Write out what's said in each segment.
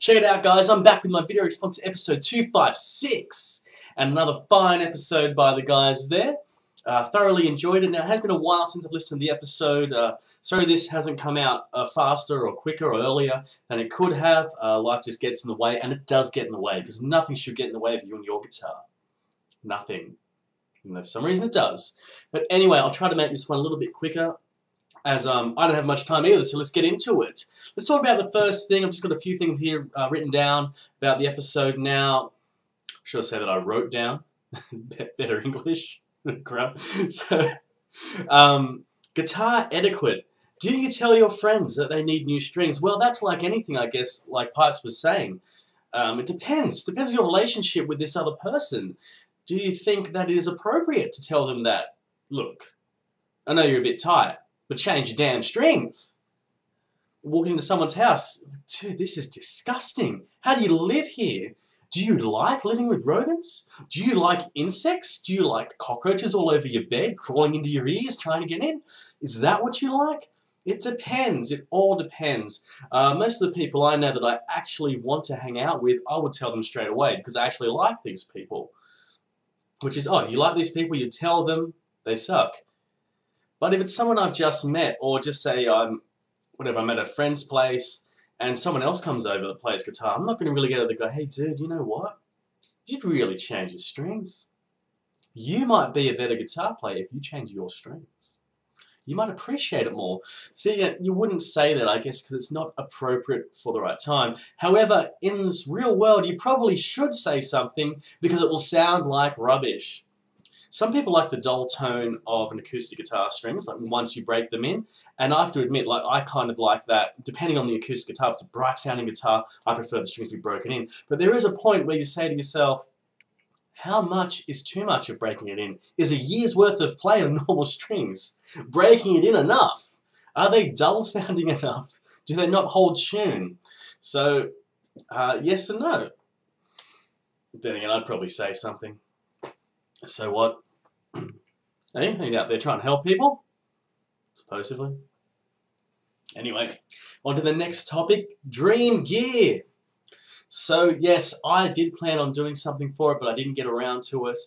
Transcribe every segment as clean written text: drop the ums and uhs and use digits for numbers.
Check it out, guys. I'm back with my video response to episode 256. And another fine episode by the guys there. Thoroughly enjoyed it. Now, it has been a while since I've listened to the episode. Sorry this hasn't come out faster or quicker or earlier than it could have. Life just gets in the way, and it does get in the way, because nothing should get in the way of you and your guitar. Nothing. And for some reason it does. But anyway, I'll try to make this one a little bit quicker, as I don't have much time either, so let's get into it. Let's talk about the first thing. I've just got a few things here written down about the episode now. Should I say that I wrote down? Better English. Crap. So, guitar etiquette. Do you tell your friends that they need new strings? Well, that's like anything, I guess, like Pipes was saying. It depends. Depends on your relationship with this other person. Do you think that it is appropriate to tell them that, look, I know you're a bit tight, but change your damn strings? Walking into someone's house, dude, this is disgusting. How do you live here? Do you like living with rodents? Do you like insects? Do you like cockroaches all over your bed, crawling into your ears, trying to get in? Is that what you like? It depends. It all depends. Most of the people I know that I actually want to hang out with, I would tell them straight away, because I actually like these people. Which is, oh, you like these people, you tell them they suck. But if it's someone I've just met, or just say I'm at a friend's place, and someone else comes over that plays guitar, I'm not going to really get over and go, hey dude, you know what? You should really change your strings. You might be a better guitar player if you change your strings. You might appreciate it more. See, you wouldn't say that, I guess, because it's not appropriate for the right time. However, in this real world, you probably should say something because it will sound like rubbish. Some people like the dull tone of an acoustic guitar strings, like once you break them in. And I have to admit, like, I kind of like that. Depending on the acoustic guitar, if it's a bright sounding guitar, I prefer the strings to be broken in. But there is a point where you say to yourself, how much is too much of breaking it in? Is a year's worth of play on normal strings breaking it in enough? Are they dull sounding enough? Do they not hold tune? So, yes and no. Then again, I'd probably say something. So what? Hey, are you out there trying to help people? Supposedly. Anyway, on to the next topic, dream gear. So yes, I did plan on doing something for it, but I didn't get around to it.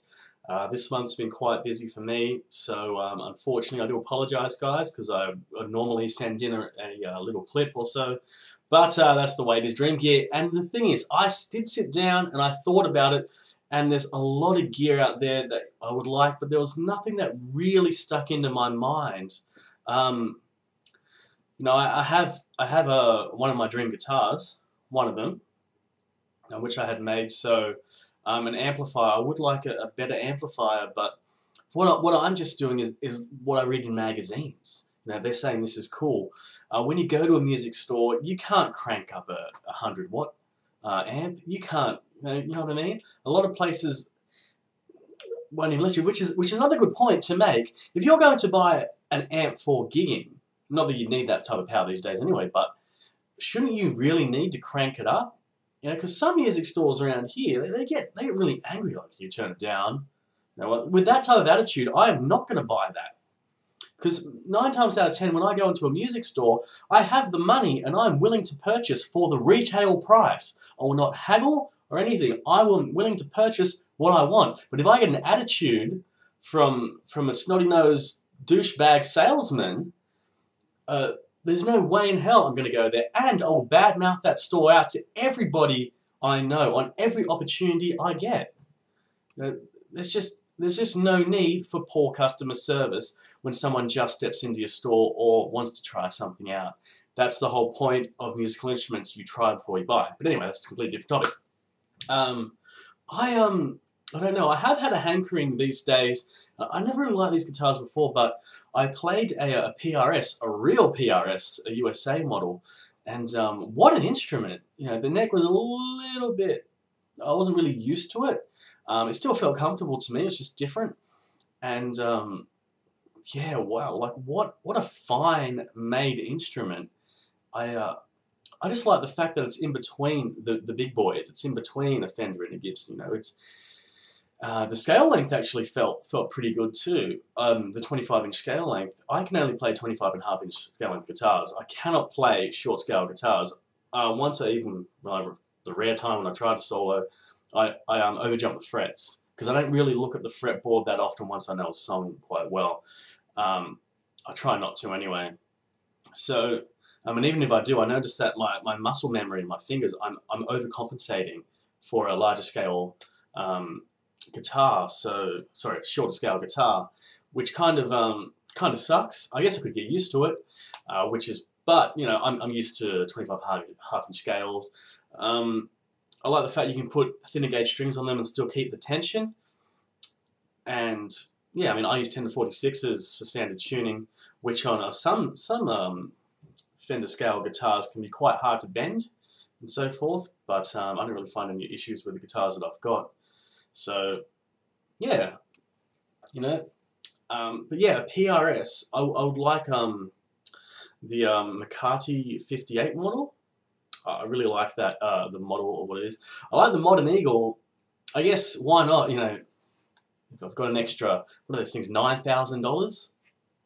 This month's been quite busy for me, so unfortunately I do apologise, guys, because I normally send in a little clip or so. But that's the way it is, dream gear. And the thing is, I did sit down and I thought about it, and there's a lot of gear out there that I would like, but there was nothing that really stuck into my mind. You know, I have one of my dream guitars, one of them, which I had made. So an amplifier, I would like a better amplifier, but what I'm just doing is what I read in magazines. You know, they're saying this is cool. When you go to a music store, you can't crank up a 100-watt amp. You can't, you know what I mean? A lot of places won't even let you, which is another good point to make. If you're going to buy an amp for gigging, not that you need that type of power these days anyway, but shouldn't you really need to crank it up? You know, because some music stores around here, they get really angry like you turn it down. You know, with that type of attitude, I am not going to buy that. Because 9 times out of 10, when I go into a music store, I have the money and I'm willing to purchase for the retail price. I will not haggle or anything. I'm willing to purchase what I want. But if I get an attitude from a snotty-nosed douchebag salesman, there's no way in hell I'm going to go there, and I'll badmouth that store out to everybody I know on every opportunity I get. You know, there's just no need for poor customer service when someone just steps into your store or wants to try something out. That's the whole point of musical instruments. You try before you buy. But anyway, that's a completely different topic. I don't know. I have had a hankering these days. I never really liked these guitars before, but I played a PRS, a real PRS, a USA model, and what an instrument! You know, the neck was a little bit. I wasn't really used to it. It still felt comfortable to me. It's just different, and yeah, wow! Like what a fine made instrument. I just like the fact that it's in between the big boys. It's in between a Fender and a Gibson. You know, it's the scale length actually felt pretty good too. The 25-inch scale length. I can only play 25.5-inch scale length guitars. I cannot play short scale guitars. Once I even, when I the rare time when I try to solo, I overjump the frets because I don't really look at the fretboard that often once I know a song quite well. I try not to anyway. So, and even if I do, I notice that my muscle memory in my fingers, I'm overcompensating for a larger scale guitar. So, sorry, shorter scale guitar, which kind of sucks. I guess I could get used to it, but you know, I'm used to 25 half-inch scales. I like the fact you can put thinner gauge strings on them and still keep the tension. And yeah, I mean, I use 10-46s for standard tuning, which on some Fender scale guitars can be quite hard to bend and so forth. But I don't really find any issues with the guitars that I've got. So yeah, you know. But yeah, a PRS. I would like the McCarty 58 model. I really like that, the model, or what it is. I like the Modern Eagle. I guess, why not, you know, if I've got an extra, what are those things, $9,000?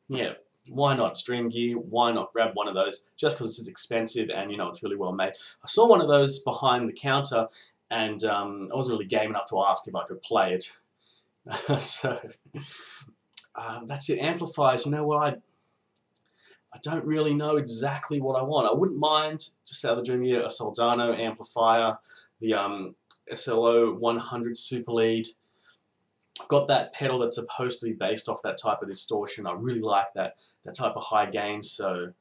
Yeah, why not? Stream gear, why not grab one of those? Just because it's expensive and, you know, it's really well made. I saw one of those behind the counter, and I wasn't really game enough to ask if I could play it. So, that's it. Amplifiers, you know what, I don't really know exactly what I want. I wouldn't mind, just out of the dream here, a Soldano amplifier, the SLO 100 Super Lead. I've got that pedal that's supposed to be based off that type of distortion. I really like that type of high gain, so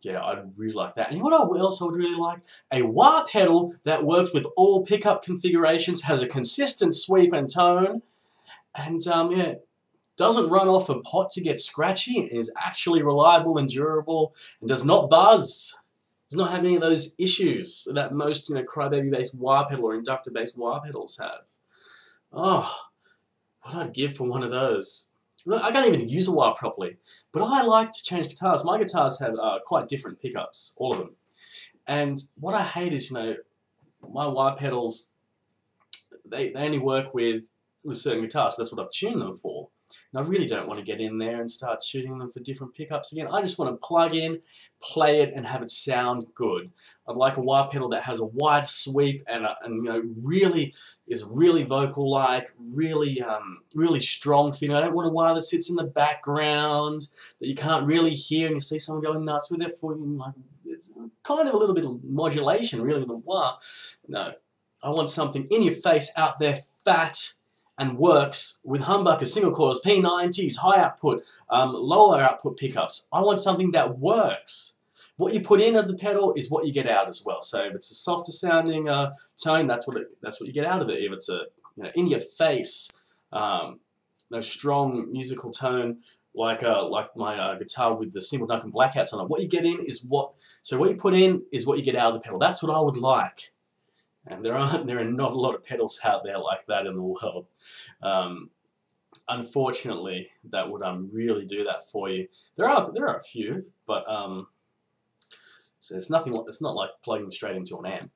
yeah, I'd really like that. And you know what else I would really like? A wah pedal that works with all pickup configurations, has a consistent sweep and tone, and yeah, doesn't run off a pot to get scratchy, and is actually reliable and durable, and does not buzz. Does not have any of those issues that most, you know, crybaby-based wah pedal or inductor-based wah pedals have. Oh, what I'd give for one of those. I can't even use a wah properly, but I like to change guitars. My guitars have quite different pickups, all of them. And what I hate is, you know, my wah pedals, they only work with certain guitars, so that's what I've tuned them for. And I really don't want to get in there and start shooting them for different pickups again. I just want to plug in, play it, and have it sound good. I'd like a wah pedal that has a wide sweep and you know, really is really vocal-like, really really strong feeling. I don't want a wah that sits in the background that you can't really hear, and you see someone going nuts with their foot. Like, it's kind of a little bit of modulation, really, with the wah. No, I want something in your face, out there, fat, and works with humbuckers, single coils, P90s, high output, lower output pickups. I want something that works. What you put in of the pedal is what you get out as well. So if it's a softer sounding tone, that's what you get out of it. If it's a, you know, in your face, no strong musical tone like my guitar with the single Duncan blackouts on it, what you get in is what you put in is what you get out of the pedal. That's what I would like. And there are not a lot of pedals out there like that in the world. Unfortunately, that would really do that for you. There are a few, but so it's nothing. It's not like plugging straight into an amp,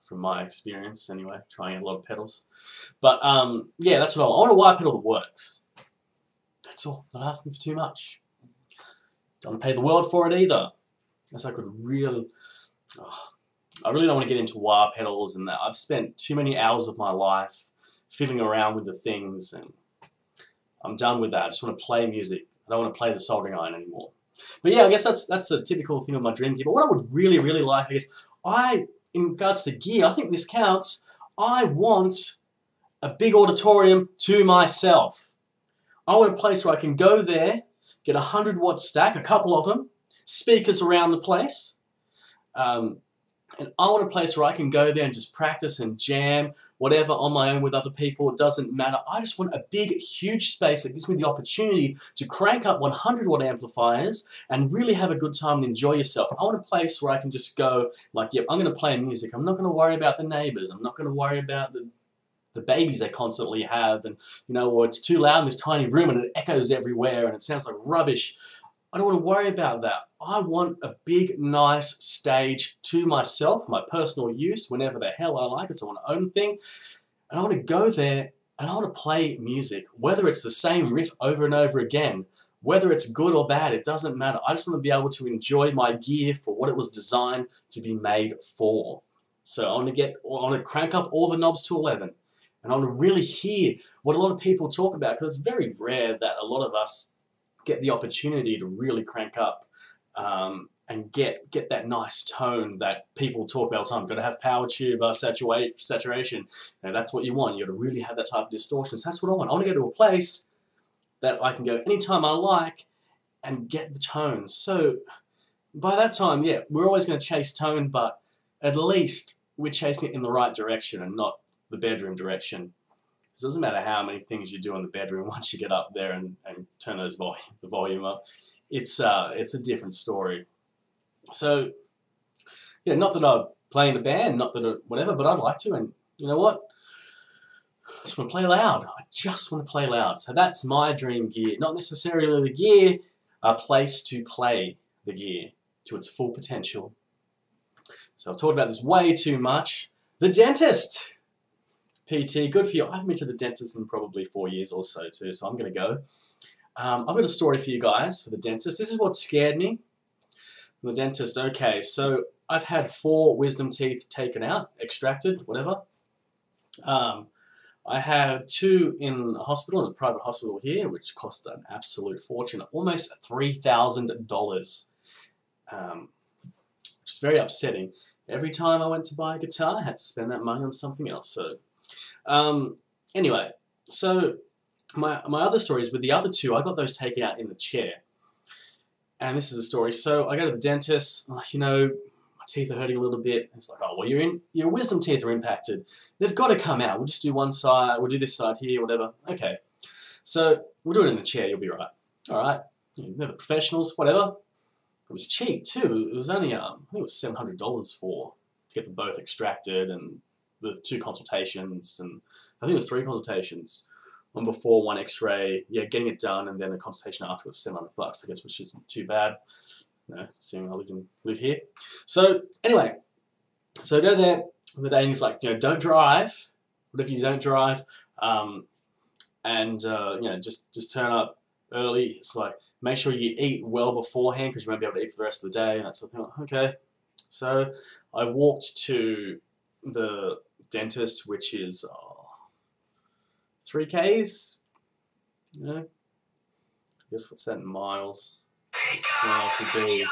from my experience anyway. Trying a lot of pedals, but yeah, that's what I want. A wah pedal that works. That's all. Not asking for too much. Don't want to pay the world for it either. Unless I could really. Oh, I really don't want to get into wah pedals and that. I've spent too many hours of my life fiddling around with the things, and I'm done with that. I just want to play music. I don't want to play the soldering iron anymore. But yeah, I guess that's a typical thing of my dream gear. But what I would really, really like is, in regards to gear, I think this counts, I want a big auditorium to myself. I want a place where I can go there, get a 100-watt stack, a couple of them, speakers around the place, and I want a place where I can go there and just practice and jam, whatever, on my own with other people. It doesn't matter. I just want a big, huge space that gives me the opportunity to crank up 100-watt amplifiers and really have a good time and enjoy yourself. I want a place where I can just go, like, yep, I'm going to play music. I'm not going to worry about the neighbors. I'm not going to worry about the babies they constantly have, and, you know, or it's too loud in this tiny room and it echoes everywhere and it sounds like rubbish. I don't want to worry about that. I want a big, nice stage to myself, my personal use, whenever the hell I like it. So I want to own thing. And I want to go there and I want to play music, whether it's the same riff over and over again, whether it's good or bad, it doesn't matter. I just want to be able to enjoy my gear for what it was designed to be made for. So I want to crank up all the knobs to 11. And I want to really hear what a lot of people talk about, because it's very rare that a lot of us get the opportunity to really crank up and get that nice tone that people talk about all the time. You've got to have power tube, saturation. That's what you want. You've got to really have that type of distortion. So that's what I want. I want to go to a place that I can go anytime I like and get the tone. So by that time, yeah, we're always going to chase tone, but at least we're chasing it in the right direction and not the bedroom direction. It doesn't matter how many things you do in the bedroom, once you get up there and turn the volume up, it's a different story. So yeah, not that I play in the band, not that whatever, but I'd like to, and you know what? I just want to play loud. I just want to play loud. So that's my dream gear. Not necessarily the gear, a place to play the gear to its full potential. So I've talked about this way too much. The dentist. PT, good for you. I haven't been to the dentist in probably 4 years or so too, so I'm going to go. I've got a story for you guys for the dentist. This is what scared me. The dentist, okay, so I've had 4 wisdom teeth taken out, extracted, whatever. I had 2 in a hospital, in a private hospital here, which cost an absolute fortune, almost $3,000, which is very upsetting. Every time I went to buy a guitar, I had to spend that money on something else. So anyway, so my other story is with the other 2, I got those taken out in the chair. And this is the story. So I go to the dentist, you know, my teeth are hurting a little bit. It's like, oh, well, your wisdom teeth are impacted. They've got to come out. We'll just do one side, we'll do this side here, whatever. Okay. So we'll do it in the chair, you'll be right. All right. They're the professionals, whatever. It was cheap too. It was only, I think it was $700 to get them both extracted, and the 2 consultations, and I think it was 3 consultations. One before, 1 X-ray, yeah, getting it done, and then a consultation afterwards for $700, I guess, which isn't too bad. You know, seeing I live here. So anyway, so I go there on the day, and he's like, you know, don't drive. What if you don't drive? You know, just turn up early. It's like, make sure you eat well beforehand, because you won't be able to eat for the rest of the day, and that sort of thing. Okay. So I walked to the dentist, which is 3 Ks. You know, I guess what's that in miles? Miles would be.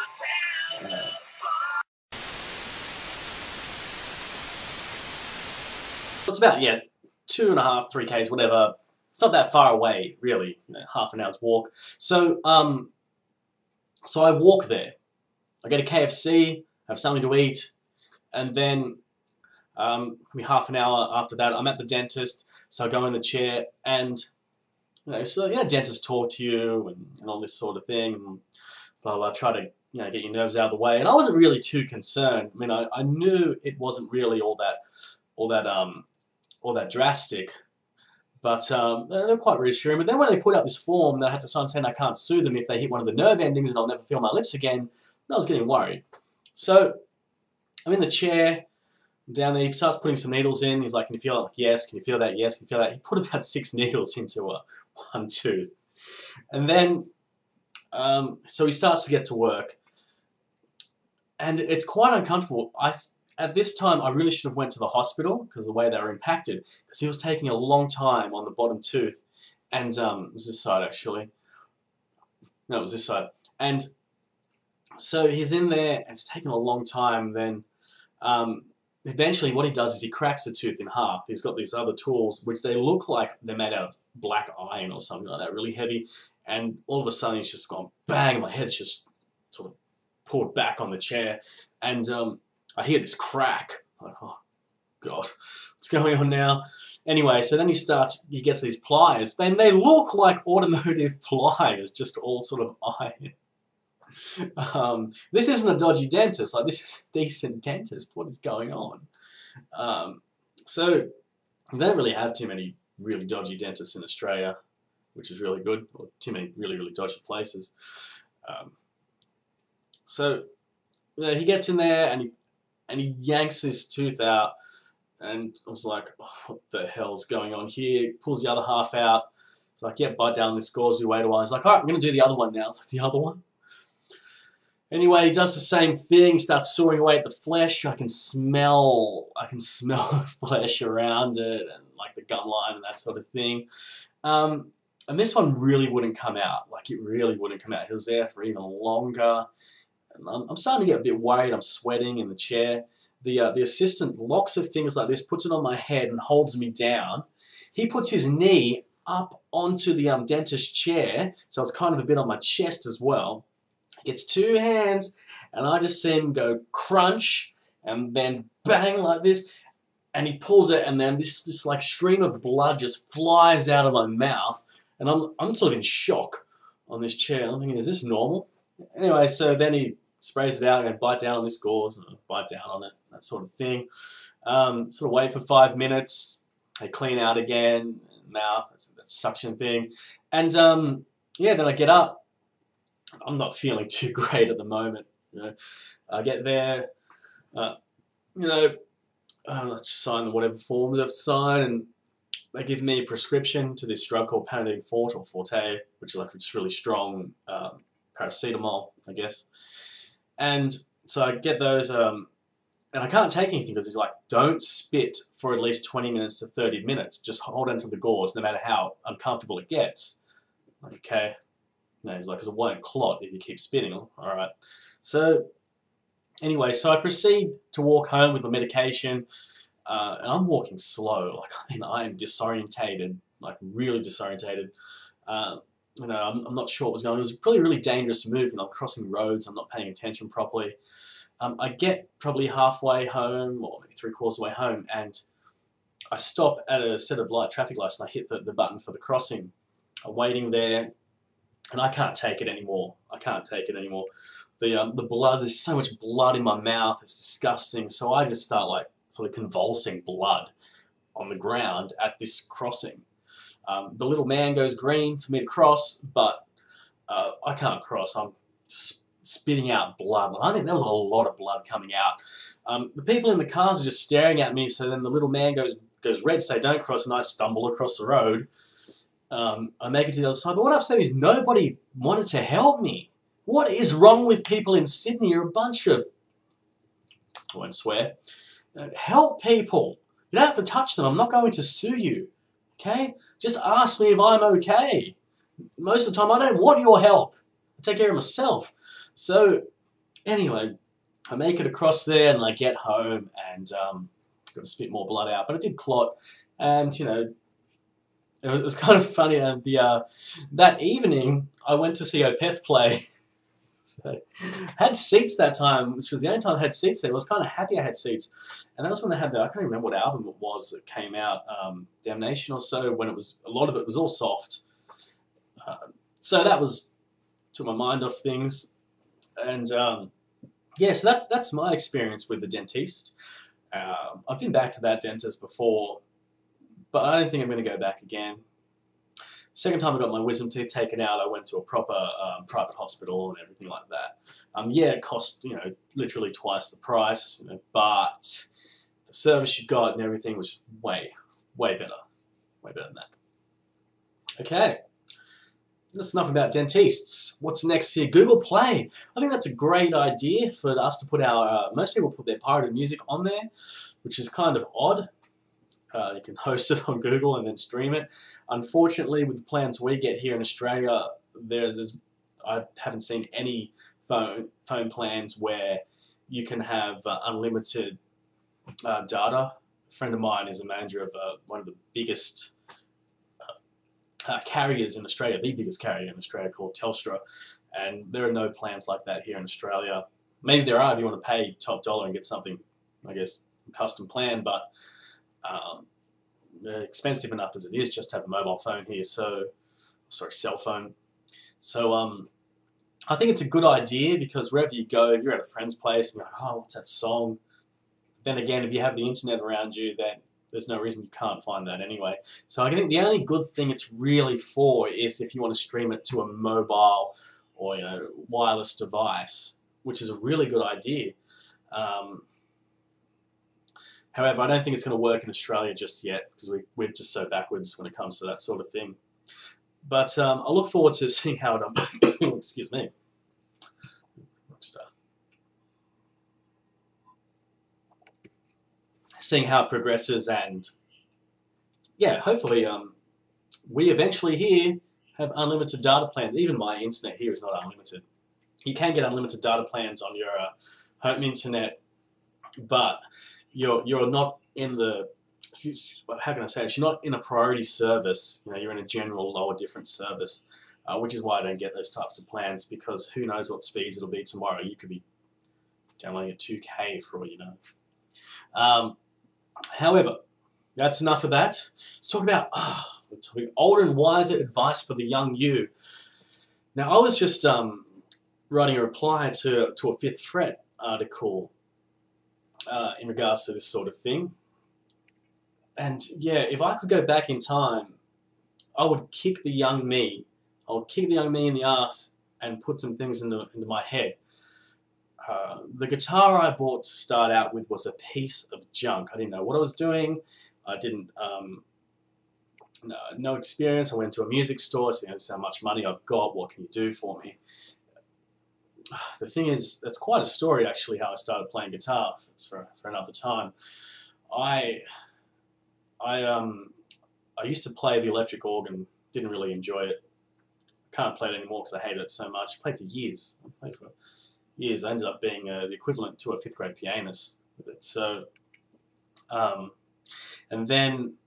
It's about 2.5, 3 Ks, whatever. It's not that far away, really. You know, half an hour's walk. So so I walk there. I get a KFC, have something to eat, and then maybe half an hour after that, I'm at the dentist. So I go in the chair, and you know, so yeah, dentists talk to you and all this sort of thing, and blah blah. Try to get your nerves out of the way. And I wasn't really too concerned. I mean, I knew it wasn't really all that drastic, but they're quite reassuring. But then when they put out this form that I had to sign saying I can't sue them if they hit one of the nerve endings and I'll never feel my lips again, I was getting worried. So I'm in the chair. Down there, he starts putting some needles in. He's like, can you feel it? Like, yes. Can you feel that? Yes. Can you feel that? He put about 6 needles into 1 tooth. And then, so he starts to get to work. And it's quite uncomfortable. At this time, I really should have went to the hospital because of the way they were impacted. Because he was taking a long time on the bottom tooth. And it was this side, actually. No, it was this side. And so he's in there, and it's taking a long time. Then eventually what he does is he cracks the tooth in half. He's got these other tools, which they look like they're made out of black iron or something like that, really heavy. And all of a sudden he's just gone bang, and my head's just sort of pulled back on the chair. And I hear this crack. I'm like, oh, God, what's going on now? Anyway, so then he gets these pliers, and they look like automotive pliers, just all sort of iron. This isn't a dodgy dentist, like this is a decent dentist. What is going on? So they don't really have too many really dodgy dentists in Australia, which is really good, or too many really, really dodgy places. So he gets in there and he yanks his tooth out, and I was like, oh, what the hell's going on here? Pulls the other half out. It's like, yeah, bite down, this scores, we wait a while. He's like, all right, I'm going to do the other one now. The other one. Anyway, he does the same thing, starts sawing away at the flesh. I can smell the flesh around it and like the gum line and that sort of thing. And this one really wouldn't come out. Like it really wouldn't come out. He was there for even longer. And I'm starting to get a bit worried. I'm sweating in the chair. The assistant locks her fingers like this, puts it on my head and holds me down. He puts his knee up onto the dentist chair, so it's kind of a bit on my chest as well. Gets two hands, and I just see him go crunch, and then bang like this, and he pulls it, and then this like stream of blood just flies out of my mouth, and I'm sort of in shock on this chair. I'm thinking, is this normal? Anyway, so then he sprays it out, and I bite down on this gauze, and I bite down on it, that sort of thing. Sort of wait for 5 minutes. I clean out again, mouth, that suction thing, and yeah, then I get up. I'm not feeling too great at the moment. You know, I get there, you know, I just sign whatever forms I've signed, and they give me a prescription to this drug called Panadine Forte, or Forte, which is like just really strong paracetamol, I guess. And so I get those, and I can't take anything because he's like, don't spit for at least 20 minutes to 30 minutes. Just hold onto the gauze, no matter how uncomfortable it gets. Like, okay. No, he's like, because it won't clot if you keep spitting. All right. So anyway, so I proceed to walk home with my medication, and I'm walking slow. Like, I mean, I am disorientated, like really disorientated. You know, I'm not sure what was going on. It was probably really dangerous to move, and I'm crossing roads. I'm not paying attention properly. I get probably halfway home, or maybe 3/4 way home, and I stop at a set of traffic lights, and I hit the button for the crossing. I'm waiting there. And I can't take it anymore. I can't take it anymore. The blood, there's so much blood in my mouth, it's disgusting. So I just start like sort of convulsing blood on the ground at this crossing. The little man goes green for me to cross, but I can't cross. I'm spitting out blood. I mean, there was a lot of blood coming out. The people in the cars are just staring at me, so then the little man goes red, say don't cross, and I stumble across the road. I make it to the other side, but what I'm saying is nobody wanted to help me. What is wrong with people in Sydney? You're a bunch of, I won't swear, help people. You don't have to touch them. I'm not going to sue you, okay? Just ask me if I'm okay. Most of the time, I don't want your help. I take care of myself. So, anyway, I make it across there, and I get home, and got to spit more blood out, but it did clot, and, you know, it was kind of funny. That evening, I went to see Opeth play. So, had seats that time, which was the only time I had seats there. I was kind of happy I had seats. And that was when they had I can't remember what album it was that came out, Damnation or so, when it was, a lot of it was all soft. So that took my mind off things. And yeah, so that's my experience with the dentist. I've been back to that dentist before, but I don't think I'm going to go back again. Second time I got my wisdom teeth taken out, I went to a proper private hospital and everything like that. Yeah, it cost, you know, literally twice the price, you know, but the service you got and everything was way better. Way better than that. Okay, that's enough about dentists. What's next here? Google Play. I think that's a great idea for us to put our, most people put their pirated music on there, which is kind of odd. You can host it on Google and then stream it. Unfortunately, with the plans we get here in Australia, I haven't seen any phone plans where you can have unlimited data. A friend of mine is a manager of one of the biggest carriers in Australia, the biggest carrier in Australia, called Telstra, and there are no plans like that here in Australia. Maybe there are if you want to pay top dollar and get something, I guess, custom plan, but they're expensive enough as it is just to have a mobile phone here, so, sorry, cell phone. So I think it's a good idea because wherever you go, if you're at a friend's place and you're like, oh, what's that song? Then again, if you have the internet around you, then there's no reason you can't find that anyway. So I think the only good thing it's really for is if you want to stream it to a mobile or, you know, wireless device, which is a really good idea. However, I don't think it's going to work in Australia just yet because we're just so backwards when it comes to that sort of thing. But I look forward to seeing how it, excuse me, seeing how it progresses, and yeah, hopefully we eventually here have unlimited data plans. Even my internet here is not unlimited. You can get unlimited data plans on your home internet, but you're not in the, how can I say it? You're not in a priority service. You know, you're in a general lower difference service, which is why I don't get those types of plans, because who knows what speeds it'll be tomorrow. You could be downloading at 2K for all you know. However, that's enough of that. Let's talk about older and wiser advice for the young you. Now, I was just writing a reply to a Fifth Fret article in regards to this sort of thing. And yeah, if I could go back in time, I would kick the young me. I would kick the young me in the ass and put some things into my head. The guitar I bought to start out with was a piece of junk. I didn't know what I was doing. I didn't, no experience. I went to a music store, saying, "This is how much money I've got. What can you do for me?" The thing is, that's quite a story actually, how I started playing guitar. It's for another time. I used to play the electric organ. Didn't really enjoy it. Can't play it anymore because I hated it so much. I played for years. I ended up being the equivalent to a 5th grade pianist with it. So, and then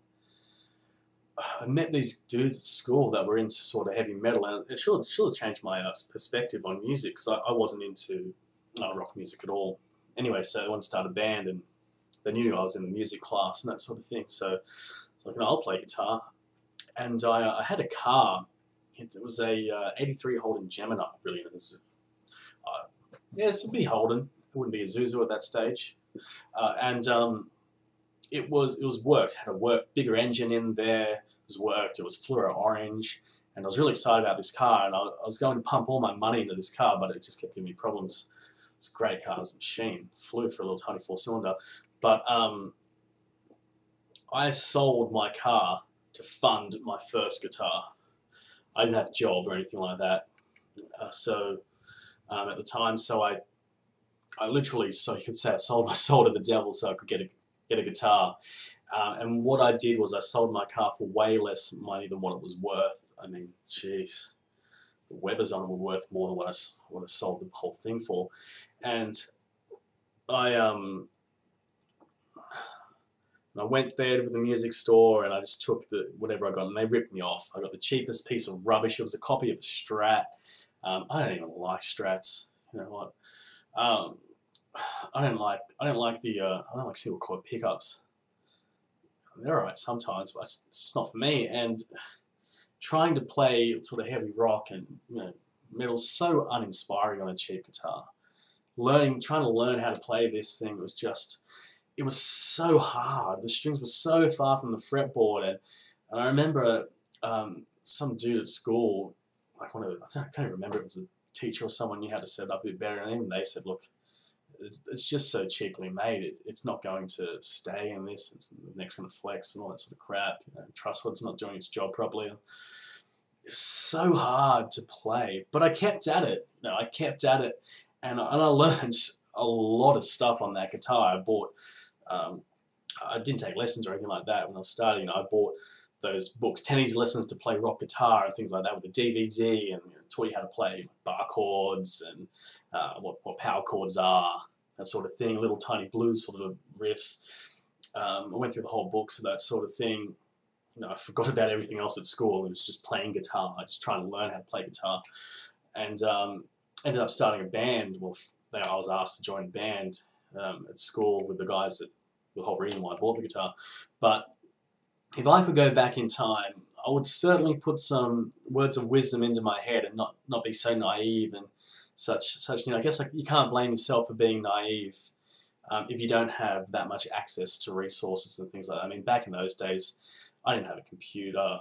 I met these dudes at school that were into sort of heavy metal, and it should have changed my perspective on music, because I wasn't into rock music at all. Anyway, so I wanted to start a band, and they knew I was in the music class and that sort of thing. So I was like, I'll play guitar. And I had a car. It was a 83 Holden Gemini, really. Yeah, it's a bit Holden. It wouldn't be a Zuzu at that stage. It was worked. It had a bigger engine in there. It was worked. It was fluoro orange, and I was really excited about this car. And I was going to pump all my money into this car, but it just kept giving me problems. It's a great car. It was a machine. Flew for a little tiny 4-cylinder, but I sold my car to fund my first guitar. I didn't have a job or anything like that. At the time, so I literally, so you could say, I sold my soul to the devil so I could get a guitar. And what I did was I sold my car for way less money than what it was worth. I mean, jeez, the Webers on it were worth more than what I sold the whole thing for. And I went there to the music store, and I just took whatever I got, and they ripped me off. I got the cheapest piece of rubbish. It was a copy of a Strat. I don't even like Strats. You know what? I don't like single coil pickups. They're alright sometimes, but it's just not for me. And trying to play sort of heavy rock and metal's so uninspiring on a cheap guitar. Trying to learn how to play this thing was just, it was so hard. The strings were so far from the fretboard, and I remember some dude at school, like I can't even remember if it was a teacher or someone, knew how to set it up a bit better, and even they said, look, it's just so cheaply made. It's not going to stay in this. The neck's going to flex and all that sort of crap. Trusswood's not doing its job properly. It's so hard to play, but I kept at it. I kept at it, and I learned a lot of stuff on that guitar. I bought. I didn't take lessons or anything like that when I was starting. I bought those books, 10 Easy Lessons to Play Rock Guitar and things like that, with a DVD, and taught you how to play bar chords and what power chords are, that sort of thing, little tiny blues sort of riffs. I went through the whole books of that sort of thing. I forgot about everything else at school. It was just playing guitar. I was just trying to learn how to play guitar, and ended up starting a band. Well, I was asked to join a band at school with the guys that, the whole reason why I bought the guitar. But if I could go back in time, I would certainly put some words of wisdom into my head and not be so naive and such. I guess you can't blame yourself for being naive if you don't have that much access to resources and things like that. I mean, back in those days, I didn't have a computer.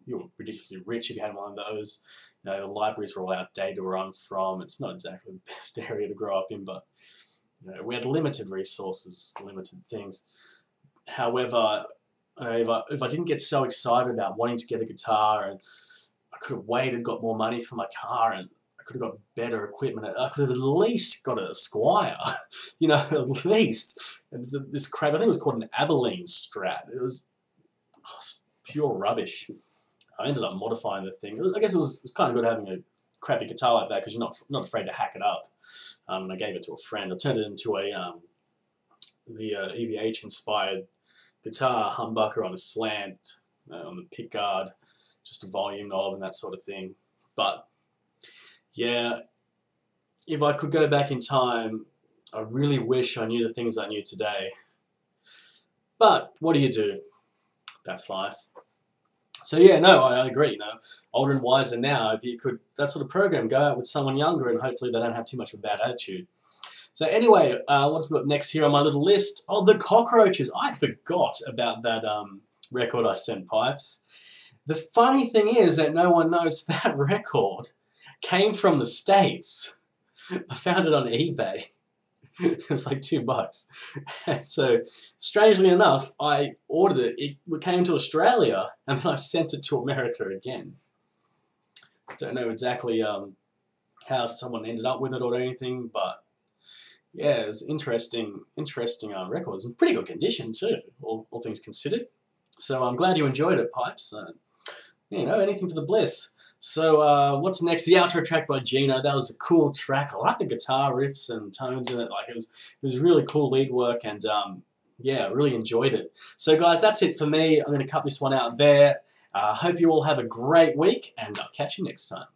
You were ridiculously rich if you had one of those. The libraries were all outdated where I'm from. It's not exactly the best area to grow up in, but we had limited resources, limited things. However, if I didn't get so excited about wanting to get a guitar, and I could have waited, got more money for my car, and I could have got better equipment. I could have at least got a Squire, you know, at least. And this crap, I think it was called an Abilene Strat. It was pure rubbish. I ended up modifying the thing. I guess it was kind of good having a crappy guitar like that because you're not afraid to hack it up. And I gave it to a friend. I turned it into the EVH inspired guitar humbucker on a slant, on the pick guard, just a volume knob and that sort of thing. But yeah, if I could go back in time, I really wish I knew the things I knew today. But what do you do? That's life. So yeah, no, I agree. You know, older and wiser now. If you could, that sort of program, go out with someone younger, and hopefully they don't have too much of a bad attitude. So anyway, what's got next here on my little list? Oh, the Cockroaches. I forgot about that record I sent Pipes. The funny thing is that no one knows that record came from the States. I found it on eBay. It was like $2. And so, strangely enough, I ordered it. It came to Australia, and then I sent it to America again. Don't know exactly how someone ended up with it or anything, but yeah, it was interesting record. It's in pretty good condition too, all things considered. So I'm glad you enjoyed it, Pipes. You know, anything for the bliss. So what's next? The outro track by Gino. That was a cool track. I like the guitar riffs and tones in it. Like it was really cool lead work, and yeah, I really enjoyed it. So guys, that's it for me. I'm going to cut this one out there. Hope you all have a great week, and I'll catch you next time.